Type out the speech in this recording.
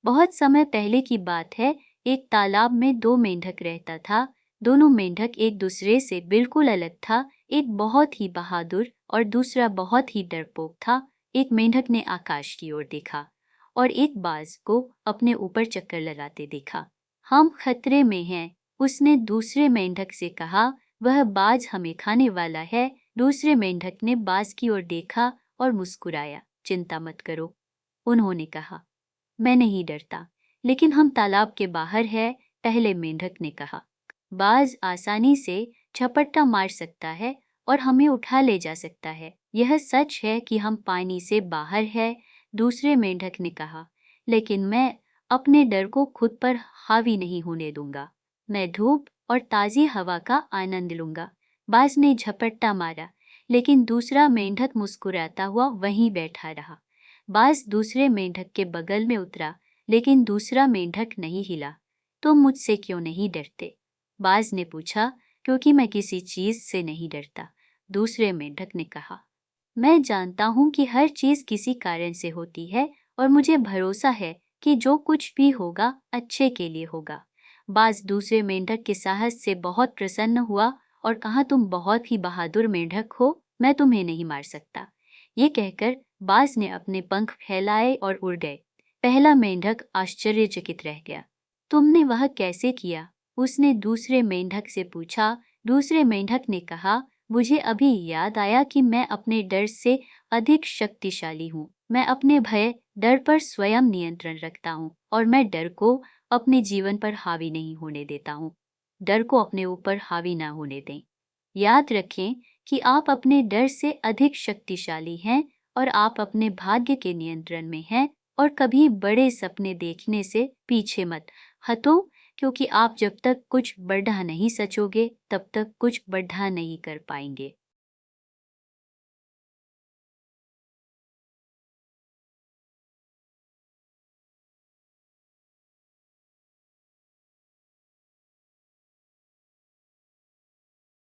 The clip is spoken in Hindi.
बहुत समय पहले की बात है। एक तालाब में दो मेंढक रहता था। दोनों मेंढक एक दूसरे से बिल्कुल अलग था। एक बहुत ही बहादुर और दूसरा बहुत ही डरपोक था। एक मेंढक ने आकाश की ओर देखा और एक बाज को अपने ऊपर चक्कर लगाते देखा। हम खतरे में हैं, उसने दूसरे मेंढक से कहा। वह बाज हमें खाने वाला है। दूसरे मेंढक ने बाज की ओर देखा और मुस्कुराया। चिंता मत करो, उन्होंने कहा, मैं नहीं डरता, लेकिन हम तालाब के बाहर हैं, पहले मेंढक ने कहा। बाज आसानी से झपट्टा मार सकता है और हमें उठा ले जा सकता है। यह सच है कि हम पानी से बाहर हैं, दूसरे मेंढक ने कहा, लेकिन मैं अपने डर को खुद पर हावी नहीं होने दूंगा। मैं धूप और ताज़ी हवा का आनंद लूंगा। बाज ने झपट्टा मारा, लेकिन दूसरा मेंढक मुस्कुराता हुआ वहीं बैठा रहा। बाज दूसरे मेंढक के बगल में उतरा, लेकिन दूसरा मेंढक नहीं हिला। तुम मुझसे क्यों नहीं डरते? बाज ने पूछा। क्योंकि मैं किसी चीज से नहीं डरता, दूसरे मेंढक ने कहा। मैं जानता हूँ कि हर चीज किसी कारण से होती है और मुझे भरोसा है कि जो कुछ भी होगा अच्छे के लिए होगा। बाज दूसरे मेंढक के साहस से बहुत प्रसन्न हुआ और कहा, तुम बहुत ही बहादुर मेंढक हो, मैं तुम्हें नहीं मार सकता। ये कहकर बाज ने अपने पंख फैलाए और उड़ गए। पहला मेंढक आश्चर्यचकित रह गया। तुमने वह कैसे किया? उसने दूसरे मेंढक से पूछा। दूसरे मेंढक ने कहा, मुझे अभी याद आया कि मैं अपने डर से अधिक शक्तिशाली हूँ। मैं अपने भय डर पर स्वयं नियंत्रण रखता हूँ और मैं डर को अपने जीवन पर हावी नहीं होने देता हूँ। डर को अपने ऊपर हावी ना होने दें। याद रखें कि आप अपने डर से अधिक शक्तिशाली हैं और आप अपने भाग्य के नियंत्रण में हैं। और कभी बड़े सपने देखने से पीछे मत हटो, क्योंकि आप जब तक कुछ बड़ा नहीं सोचोगे तब तक कुछ बड़ा नहीं कर पाएंगे।